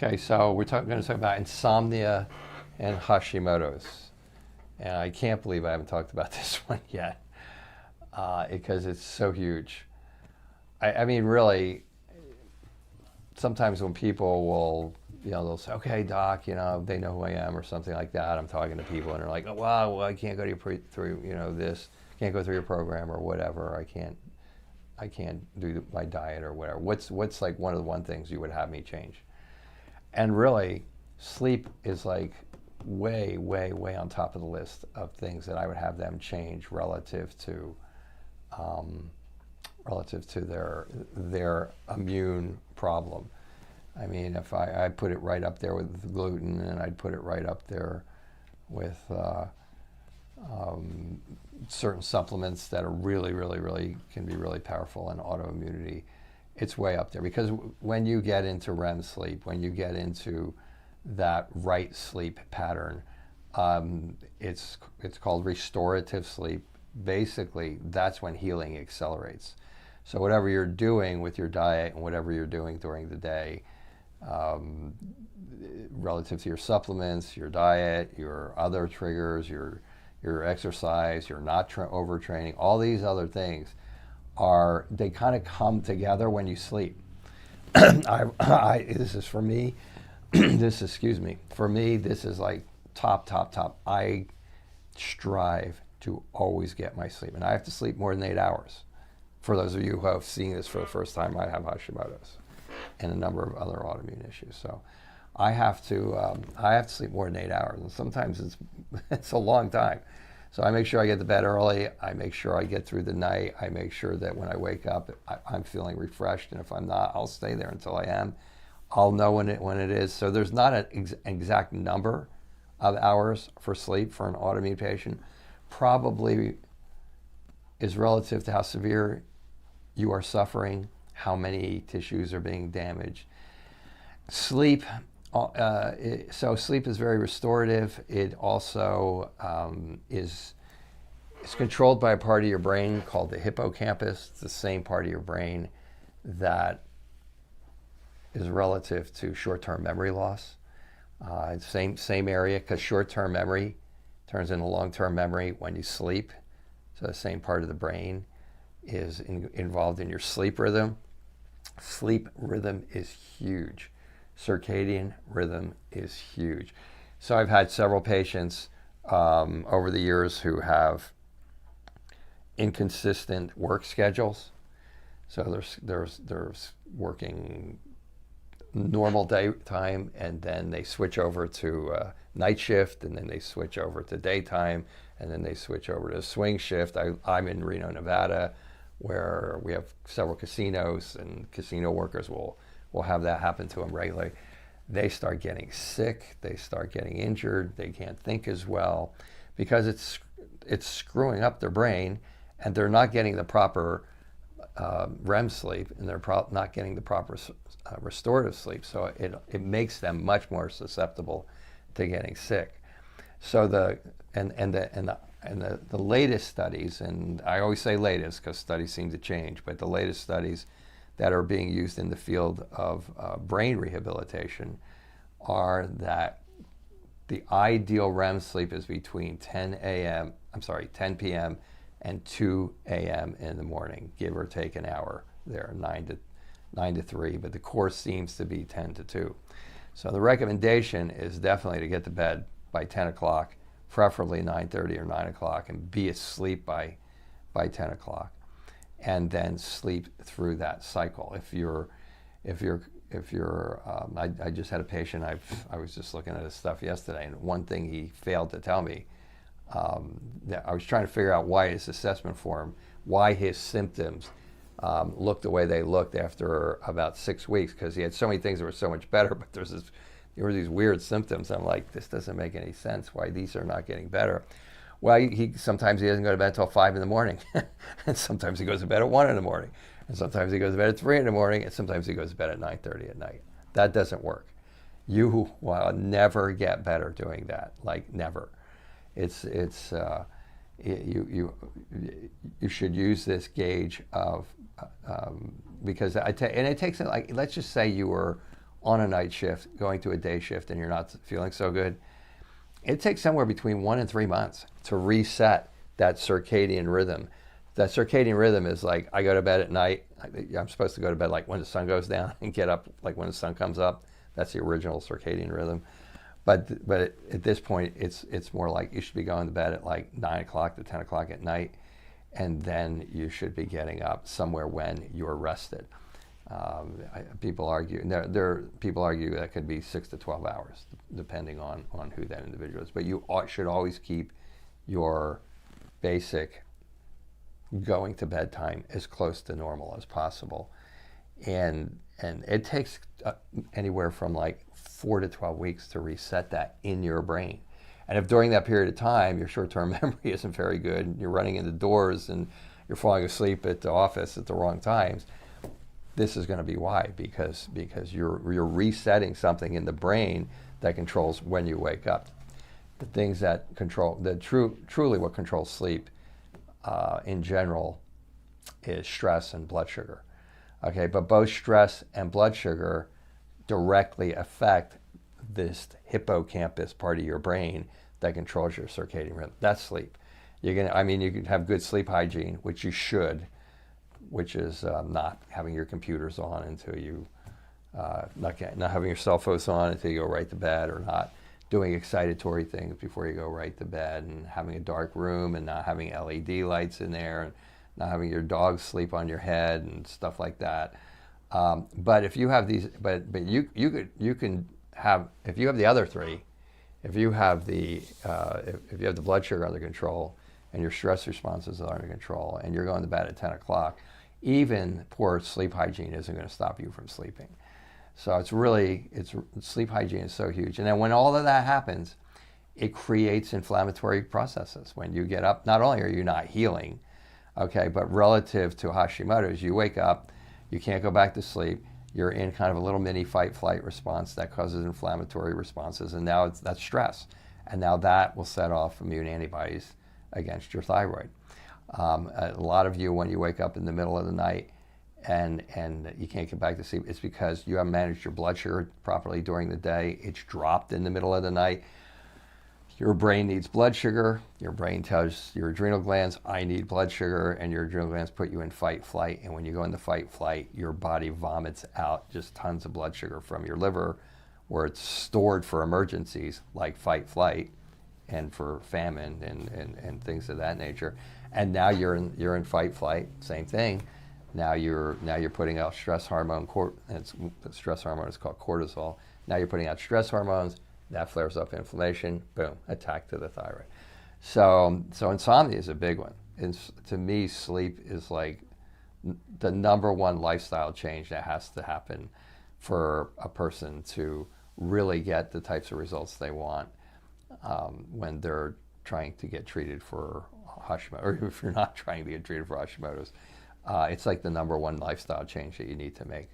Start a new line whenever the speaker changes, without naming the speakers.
Okay, so we're going to talk about insomnia and Hashimoto's. And I can't believe I haven't talked about this one yet because it's so huge. I mean, really, sometimes when people will, they'll say, okay, doc, they know who I am or something like that. I'm talking to people and they're like, oh, wow, well, I can't go to through, this, can't go through your program or whatever. I can't do my diet or whatever. What's like one of the one things you would have me change? And really, sleep is like way, way, way on top of the list of things that I would have them change relative to their immune problem. I mean, if I put it right up there with gluten, and I'd put it right up there with certain supplements that are really, really, really can be really powerful in autoimmunity. It's way up there because when you get into REM sleep, when you get into that right sleep pattern, it's called restorative sleep. Basically, that's when healing accelerates. So whatever you're doing with your diet and whatever you're doing during the day, relative to your supplements, your diet, your other triggers, your exercise, you're not overtraining, all these other things they kind of come together when you sleep. This is for me, for me, this is like top. I strive to always get my sleep, and I have to sleep more than 8 hours. For those of you who have seen this for the first time, I have Hashimoto's and a number of other autoimmune issues. So I have to sleep more than 8 hours, and sometimes it's a long time. So I make sure I get to bed early. I make sure I get through the night. I make sure that when I wake up, I'm feeling refreshed, and if I'm not, I'll stay there until I am. I'll know when it is. So there's not an exact number of hours for sleep for an autoimmune patient. Probably is relative to how severe you are suffering, how many tissues are being damaged. Sleep, so sleep is very restorative. It also is controlled by a part of your brain called the hippocampus. It's the same part of your brain that is relative to short-term memory loss. Same area, because short-term memory turns into long-term memory when you sleep. So the same part of the brain is involved in your sleep rhythm. Sleep rhythm is huge. Circadian rhythm is huge. So I've had several patients over the years who have inconsistent work schedules. So there's working normal daytime, and then they switch over to night shift, and then they switch over to daytime, and then they switch over to swing shift. I'm in Reno, Nevada, where we have several casinos, and casino workers will have that happen to them regularly. They start getting sick, they start getting injured, they can't think as well because it's screwing up their brain, and they're not getting the proper REM sleep, and they're not getting the proper restorative sleep. So it makes them much more susceptible to getting sick. So the latest studies, and I always say latest because studies seem to change, but the latest studies that are being used in the field of brain rehabilitation are that the ideal REM sleep is between 10 p.m. and 2 a.m. in the morning, give or take an hour there, 9 to 3, but the course seems to be 10 to 2. So the recommendation is definitely to get to bed by 10 o'clock, preferably 9:30 or 9 o'clock, and be asleep by 10 o'clock, and then sleep through that cycle. I just had a patient, I was just looking at his stuff yesterday, and one thing he failed to tell me, that I was trying to figure out why his assessment form, why his symptoms looked the way they looked after about 6 weeks, because he had so many things that were so much better, but there were these weird symptoms. I'm like, this doesn't make any sense why these are not getting better. Well, sometimes he doesn't go to bed until 5 in the morning, and sometimes he goes to bed at 1 in the morning, and sometimes he goes to bed at 3 in the morning, and sometimes he goes to bed at 9:30 at night. That doesn't work. You will never get better doing that, like never. You should use this gauge of because it takes, like, let's just say you were on a night shift, going to a day shift, and you're not feeling so good, it takes somewhere between 1 and 3 months to reset that circadian rhythm. That circadian rhythm is like, I go to bed at night. I'm supposed to go to bed like when the sun goes down and get up like when the sun comes up. That's the original circadian rhythm. But at this point, it's more like you should be going to bed at like 9 o'clock to 10 o'clock at night, and then you should be getting up somewhere when you're rested. People argue people argue that could be 6 to 12 hours, depending on who that individual is. But you should always keep your basic going to bed time as close to normal as possible, and it takes anywhere from like 4 to 12 weeks to reset that in your brain. And if during that period of time your short-term memory isn't very good, and you're running into doors and you're falling asleep at the office at the wrong times, this is going to be why, because you're resetting something in the brain that controls when you wake up. The things that control, truly what controls sleep in general is stress and blood sugar. Okay, but both stress and blood sugar directly affect this hippocampus part of your brain that controls your circadian rhythm. That's sleep. You can have good sleep hygiene, which you should, which is not having your computers on until you, not having your cell phones on until you go right to bed, or not doing excitatory things before you go right to bed, and having a dark room and not having LED lights in there, and not having your dog sleep on your head and stuff like that. But if you have these, but you can have, if you have the other three, if you have the blood sugar under control, and your stress responses are under control, and you're going to bed at 10 o'clock, even poor sleep hygiene isn't going to stop you from sleeping. So sleep hygiene is so huge. And then when all of that happens, it creates inflammatory processes. When you get up, not only are you not healing, okay, but relative to Hashimoto's, you wake up, you can't go back to sleep, you're in kind of a little mini fight-flight response that causes inflammatory responses, and now that's stress. And now that will set off immune antibodies against your thyroid. A lot of you, when you wake up in the middle of the night and you can't get back to sleep, it's because you haven't managed your blood sugar properly during the day. It's dropped in the middle of the night. Your brain needs blood sugar. Your brain tells your adrenal glands, I need blood sugar, and your adrenal glands put you in fight, flight. And when you go into fight, flight, your body vomits out just tons of blood sugar from your liver, where it's stored for emergencies like fight, flight, and for famine and things of that nature. And now you're in fight, flight, same thing. Now you're putting out stress hormone, the stress hormone is called cortisol. Now you're putting out stress hormones. That flares up inflammation, boom, attack to the thyroid. So insomnia is a big one. To me, sleep is like the number one lifestyle change that has to happen for a person to really get the types of results they want when they're trying to get treated for Hashimoto, or if you're not trying to get treated for Hashimoto's. It's like the number one lifestyle change that you need to make.